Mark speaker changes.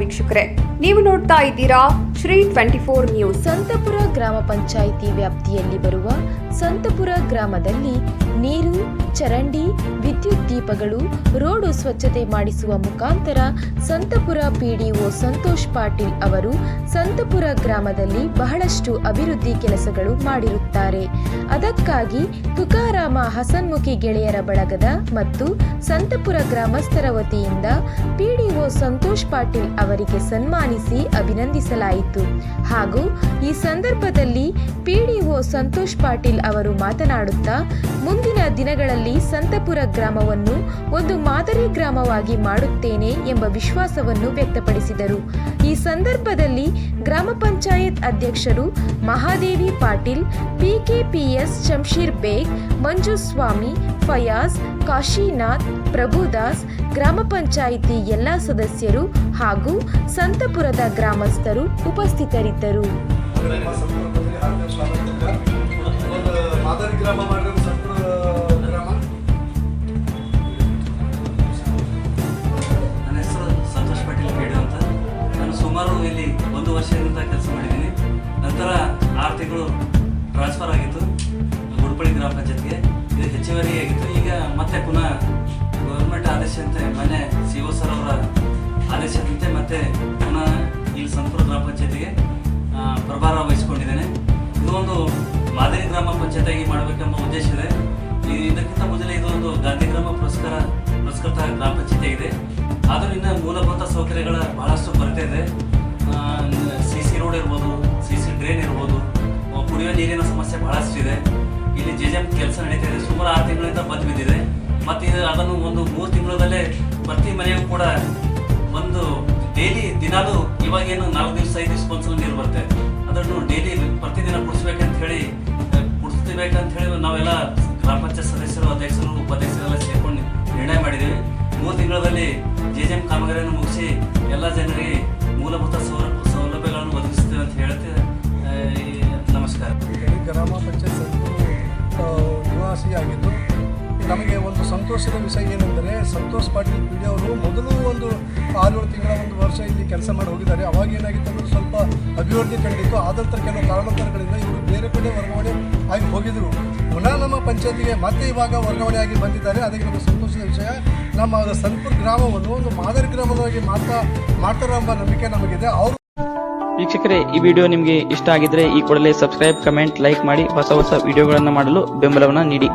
Speaker 1: ವೀಕ್ಷಕರೇ, ನೀವು ನೋಡ್ತಾ ಇದ್ದೀರಾ ಶ್ರೀ 24 ನ್ಯೂಸ್.
Speaker 2: ಸಂತಪುರ ಗ್ರಾಮ ಪಂಚಾಯಿತಿ ವ್ಯಾಪ್ತಿಯಲ್ಲಿ ಬರುವ ಸಂತಪುರ ಗ್ರಾಮದಲ್ಲಿ ನೀರು, ಚರಂಡಿ, ವಿದ್ಯುತ್ ದೀಪಗಳು, ರೋಡು ಸ್ವಚ್ಛತೆ ಮಾಡಿಸುವ ಮುಖಾಂತರ ಸಂತಪುರ ಪಿಡಿಒ ಸಂತೋಷ್ ಪಾಟೀಲ್ ಅವರು ಸಂತಪುರ ಗ್ರಾಮದಲ್ಲಿ ಬಹಳಷ್ಟು ಅಭಿವೃದ್ಧಿ ಕೆಲಸಗಳು ಮಾಡಿರುತ್ತಾರೆ. ಅದಕ್ಕಾಗಿ ತುಕಾರಾಮ ಹಸನ್ಮುಖಿ ಗೆಳೆಯರ ಬಳಗದ ಮತ್ತು ಸಂತಪುರ ಗ್ರಾಮಸ್ಥರ ವತಿಯಿಂದ ಪಿಡಿಒ ಸಂತೋಷ್ ಪಾಟೀಲ್ ಅವರಿಗೆ ಸನ್ಮಾನಿಸಿ ಅಭಿನಂದಿಸಲಾಯಿತು. ಹಾಗೂ ಈ ಸಂದರ್ಭದಲ್ಲಿ ಪಿಡಿಒ ಸಂತೋಷ್ ಪಾಟೀಲ್ ಅವರು ಮಾತನಾಡುತ್ತಾ, ಮುಂದಿನ ದಿನಗಳಲ್ಲಿ ಸಂತಪುರ ಗ್ರಾಮವನ್ನು ಒಂದು ಮಾದರಿ ಗ್ರಾಮವಾಗಿ ಮಾಡುತ್ತೇನೆ ಎಂಬ ವಿಶ್ವಾಸವನ್ನು ವ್ಯಕ್ತಪಡಿಸಿದರು. ಈ ಸಂದರ್ಭದಲ್ಲಿ ಗ್ರಾಮ ಪಂಚಾಯತ್ ಅಧ್ಯಕ್ಷರು ಮಹಾದೇವಿ ಪಾಟೀಲ್, ಪಿಕೆಪಿಎಸ್ ಶಂಶೀರ್ ಬೇಗ್, ಮಂಜುಸ್ವಾಮಿ, ಫಯಾಜ್, ಕಾಶಿನಾಥ್, ಪ್ರಭುದಾಸ್, ಗ್ರಾಮ ಪಂಚಾಯಿತಿ ಎಲ್ಲ ಸದಸ್ಯರು ಹಾಗೂ ಸಂತಪುರದ ಗ್ರಾಮಸ್ಥರು ಉಪಸ್ಥಿತರಿದ್ದರು.
Speaker 3: ಮಾದರಿ ಗ್ರಾಮ ಮಾಡಿರೋ ಸಂತಪುರ ಗ್ರಾಮ.
Speaker 4: ನನ್ನ ಹೆಸರು ಸಂತೋಷ್ ಪಾಟೀಲ್ ಪೇಡು ಅಂತ. ನಾನು ಸುಮಾರು ಇಲ್ಲಿ 1 ವರ್ಷದಿಂದ ಕೆಲಸ ಮಾಡಿದ್ದೀನಿ. ನಂತರ 6 ತಿಂಗಳು ಟ್ರಾನ್ಸ್ಫರ್ ಆಗಿತ್ತು ಗುಡ್ಪಳ್ಳಿ ಗ್ರಾಮ ಪಂಚಾಯತ್ಗೆ. ಇದು ಹೆಚ್ಚುವರಿ ಆಗಿತ್ತು. ಈಗ ಮತ್ತೆ ಪುನಃ ಗೌರ್ಮೆಂಟ್ ಆದೇಶದಂತೆ ಮನೆ CO ಸರ್ ಅವರ ಆದೇಶದಂತೆ ಮತ್ತೆ ಪುನಃ ಇಲ್ಲಿ ಸಂತಪುರ ಗ್ರಾಮ ಪಂಚಾಯತಿಗೆ ಪ್ರಭಾರ ವಹಿಸಿಕೊಂಡಿದ್ದೇನೆ. ಇದು ಒಂದು ಮಾದರಿ ಗ್ರಾಮ ಪಂಚಾಯತಿಯಾಗಿ ಮಾಡಬೇಕೆಂಬ ಉದ್ದೇಶ ಇದೆ. ಇದಕ್ಕಿಂತ ಮೊದಲೇ ಇದು ಒಂದು ಗಾಂಧಿ ಗ್ರಾಮ ಪುರಸ್ಕೃತ ಗ್ರಾಮ ಪಂಚಾಯತಿ ಆಗಿದೆ. ಆದರೂ ಇನ್ನು ಮೂಲಭೂತ ಸೌಕರ್ಯಗಳ ಬಹಳಷ್ಟು ಕೊರತೆ ಇದೆ. CC ರೋಡ್ ಇರ್ಬೋದು, CC ಡ್ರೈನ್ ಇರ್ಬೋದು, ಕುಡಿಯುವ ನೀರಿನ ಸಮಸ್ಯೆ ಬಹಳಷ್ಟು ಇದೆ. ಇಲ್ಲಿ JJM ಕೆಲಸ ನಡೀತಾ ಇದೆ. ಸುಮಾರು 6 ತಿಂಗಳಿಂದ ಬಂದು ಬಿದ್ದಿದೆ. ಮತ್ತು ಅದನ್ನು ಒಂದು 3 ತಿಂಗಳಲ್ಲೇ ಪ್ರತಿ ಮನೆಯೂ ಕೂಡ ಒಂದು ಡೈಲಿ ದಿನಾಲೂ ಇವಾಗೇನು 4 ದಿವಸ 5 ದಿವಸ ಒಂದ್ಸಲ ನೀರು ಬರುತ್ತೆ. ಅದನ್ನು ಡೈಲಿ ಪ್ರತಿದಿನ ಕುಡಿಸ್ಬೇಕಂತ ಹೇಳಿ ನಾವೆಲ್ಲ ಗ್ರಾಮ ಪಂಚಾಯತ್ ಸದಸ್ಯರು, ಅಧ್ಯಕ್ಷರು, ಉಪಾಧ್ಯಕ್ಷರೆಲ್ಲ ಸೇರ್ಕೊಂಡು ನಿರ್ಣಯ ಮಾಡಿದ್ದೀವಿ. 3 ತಿಂಗಳಲ್ಲಿ JJM ಕಾಮಗಾರಿಯನ್ನು ಮುಗಿಸಿ ಎಲ್ಲ ಜನರಿಗೆ ಮೂಲಭೂತ ಸೌಲಭ್ಯಗಳನ್ನು ಒದಗಿಸ್ತೇವೆ ಅಂತ ಹೇಳ್ತೇವೆ. ನಮಸ್ಕಾರ.
Speaker 3: ಗ್ರಾಮ ಪಂಚಾಯತ್ ನಿವಾಸಿಯಾಗಿದ್ದು ನಮಗೆ ಒಂದು ಸಂತೋಷದ ವಿಷಯ ಏನೆಂದರೆ, ಸಂತೋಷ್ ಪಾಟೀಲ್ ಪಿಡಿ ಅವರು ಮೊದಲು ಒಂದು 6-7 ತಿಂಗಳ ಒಂದು ವರ್ಷ ಇಲ್ಲಿ ಕೆಲಸ ಮಾಡಿ ಹೋಗಿದ್ದಾರೆ. ಅವಾಗ ಏನಾಗಿತ್ತು ಅಂದರೆ ಸ್ವಲ್ಪ ಅಭಿವೃದ್ಧಿ ಕಂಡಿತ್ತು. ಆದಂತರ ಕೆಲವು ಕಾರಣಾಂತರಗಳಿಂದ ಇವರು ಬೇರೆ ಕಡೆ ವರ್ಗಾವಣೆ ಆಗಿ ಹೋಗಿದ್ದರು. ಪುನಃ ನಮ್ಮ ಪಂಚಾಯತಿಗೆ ಮತ್ತೆ ಇವಾಗ ವರ್ಗಾವಣೆ ಆಗಿ ಬಂದಿದ್ದಾರೆ. ಅದಕ್ಕೆ ನಮಗೆ ಸಂತೋಷದ ವಿಷಯ. ನಮ್ಮ ಸಂತಪುರ ಗ್ರಾಮವನ್ನು ಒಂದು ಮಾದರಿ ಗ್ರಾಮವಾಗಿ ಮಾಡ್ತಾರೆ ಎಂಬ ನಂಬಿಕೆ ನಮಗಿದೆ. ಅವರು
Speaker 5: ವೀಕ್ಷಕರೇ, ಈ ವಿಡಿಯೋ ನಿಮಗೆ ಇಷ್ಟ ಆಗಿದ್ರೆ ಈ ಕೂಡಲೇ ಸಬ್ಸ್ಕ್ರೈಬ್, ಕಮೆಂಟ್, ಲೈಕ್ ಮಾಡಿ ಹೊಸ ವಿಡಿಯೋಗಳನ್ನು ಮಾಡಲು ಬೆಂಬಲವನ್ನು ನೀಡಿ.